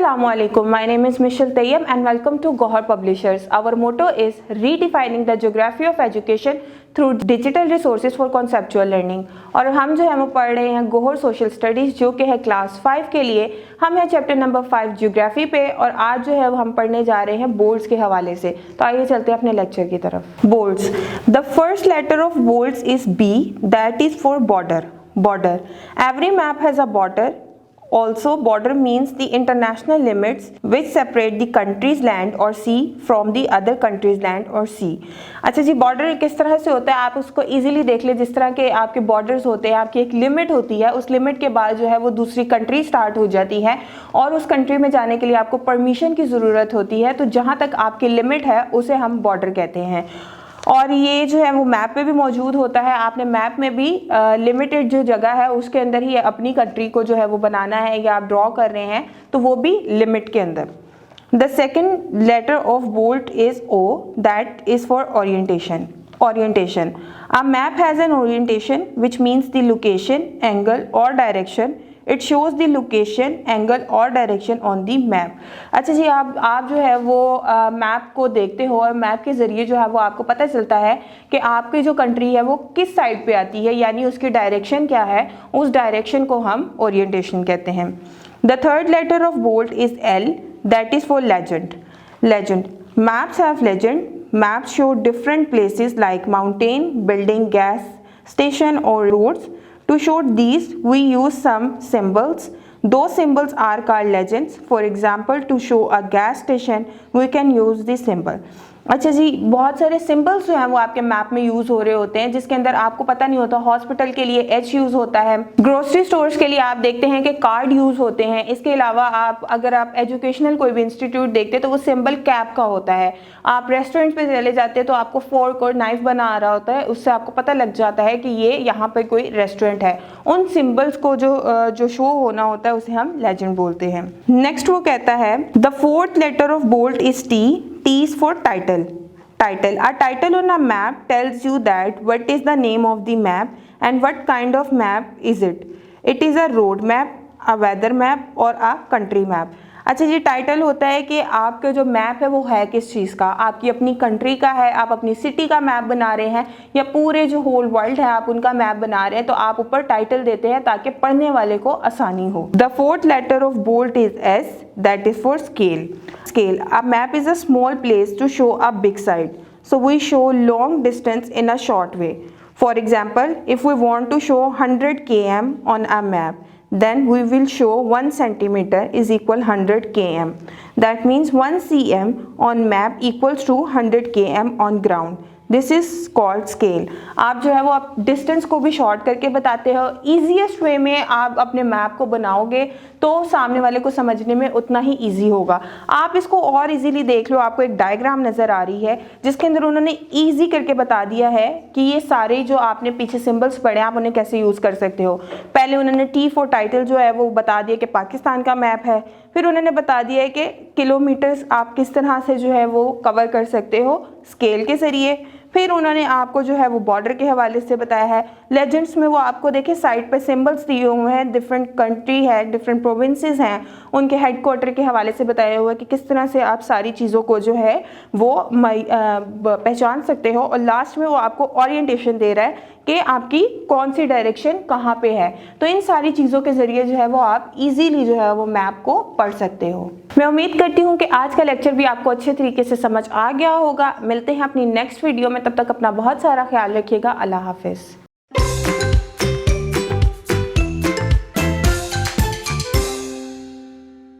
Assalamualaikum. My name is Michelle Tayyab and welcome to Gohar Publishers. Our motto is redefining the geography of education through digital resources for conceptual learning. और हम जो है वो पढ़ रहे हैं Gohar social studies जो कि है क्लास 5 के लिए। हम हैं चैप्टर नंबर 5 ज्योग्राफी पे और आज जो है वो हम पढ़ने जा रहे हैं बोर्ड्स के हवाले से। तो आइए चलते हैं अपने लेक्चर की तरफ। Bolts, the first letter of bolts is B, that is for border. Border. Every map has a border. Also, border means the international limits which separate the country's land or sea from the other country's land or sea. अच्छा जी, border किस तरह से होता है आप उसको easily देख ले। जिस तरह के आपके बॉर्डर्स होते हैं, आपकी एक लिमिट होती है, उस लिमिट के बाद जो है वो दूसरी कंट्री स्टार्ट हो जाती है और उस कंट्री में जाने के लिए आपको परमिशन की ज़रूरत होती है। तो जहाँ तक आपकी लिमिट है उसे हम बॉर्डर कहते हैं। और ये जो है वो मैप पे भी मौजूद होता है। आपने मैप में भी लिमिटेड जो जगह है उसके अंदर ही अपनी कंट्री को जो है वो बनाना है या आप ड्रॉ कर रहे हैं तो वो भी लिमिट के अंदर। The second letter of bolt is O, that is for orientation. Orientation. A map has an orientation which means the location, angle or direction. It shows the location, angle और direction on the map. अच्छा जी, आप जो है वो map को देखते हो और मैप के ज़रिए जो है वो आपको पता चलता है कि आपकी जो कंट्री है वो किस साइड पे आती है, यानी उसकी डायरेक्शन क्या है। उस डायरेक्शन को हम ओरिएंटेशन कहते हैं। The third letter of bolt is L, that is for legend. Legend. Maps have legend. Maps show different places like mountain, building, gas station or roads. To show these, we use some symbols. Those symbols are called legends. For example, to show a gas station, we can use the symbol. अच्छा जी, बहुत सारे symbols जो हैं वो आपके map में use हो रहे होते हैं जिसके अंदर आपको पता नहीं होता। हॉस्पिटल के लिए एच यूज़ होता है, ग्रोसरी स्टोर्स के लिए आप देखते हैं कि कार्ड यूज़ होते हैं। इसके अलावा अगर आप एजुकेशनल कोई भी इंस्टीट्यूट देखते हैं तो वो सिंबल कैप का होता है। आप रेस्टोरेंट पे चले जाते हैं तो आपको फोर्क और नाइफ बना आ रहा होता है, उससे आपको पता लग जाता है कि ये यहाँ पर कोई रेस्टोरेंट है। उन सिम्बल्स को जो शो होना होता है उसे हम लेजेंड बोलते हैं। नेक्स्ट वो कहता है the fourth letter of bolt is T. T is for title. Title. A title on a map tells you that what is the name of the map and what kind of map is it. It is a road map, a weather map or a country map. अच्छा जी, title होता है कि आपके जो map है वो है किस चीज़ का। आपकी अपनी कंट्री का है, आप अपनी सिटी का मैप बना रहे हैं या पूरे जो होल वर्ल्ड है आप उनका मैप बना रहे हैं, तो आप ऊपर टाइटल देते हैं ताकि पढ़ने वाले को आसानी हो। The fourth letter of bolt is S, that is for scale. Scale. A map is a small place to show a big side. So we show long distance in a short way. For example, if we want to show 100 km on a map, then we will show 1 centimeter is equal 100 km. That means 1 cm on map equals to 100 km on ground. This is called scale. आप जो है वो आप distance को भी short करके बताते हो। ईजीएस्ट वे में आप अपने मैप को बनाओगे तो सामने वाले को समझने में उतना ही ईजी होगा। आप इसको और इजीली देख लो, आपको एक डायग्राम नज़र आ रही है जिसके अंदर उन्होंने ईजी करके बता दिया है कि ये सारे जो आपने पीछे सिंबल्स पढ़े आप उन्हें कैसे यूज़ कर सकते हो। पहले उन्होंने टी फॉर टाइटल जो है वो बता दिया कि पाकिस्तान का मैप है। फिर उन्होंने बता दिया है कि किलोमीटर्स आप किस तरह से जो है वो कवर कर सकते हो स्केल के ज़रिए। फिर उन्होंने आपको जो है वो बॉर्डर के हवाले से बताया है। लेजेंड्स में वो आपको देखिए साइड पे सिंबल्स दिए हुए हैं, डिफरेंट कंट्री है, डिफरेंट प्रोविंसेस हैं, उनके हेडक्वार्टर के हवाले से बताया हुआ है कि किस तरह से आप सारी चीज़ों को जो है वो पहचान सकते हो। और लास्ट में वो आपको ओरिएंटेशन दे रहा है कि आपकी कौन सी डायरेक्शन कहाँ पे है। तो इन सारी चीज़ों के ज़रिए जो है वो आप इजीली जो है वो मैप को पढ़ सकते हो। मैं उम्मीद करती हूँ कि आज का लेक्चर भी आपको अच्छे तरीके से समझ आ गया होगा। मिलते हैं अपनी नेक्स्ट वीडियो में, तब तक अपना बहुत सारा ख्याल रखिएगा। अल्लाह हाफिज़।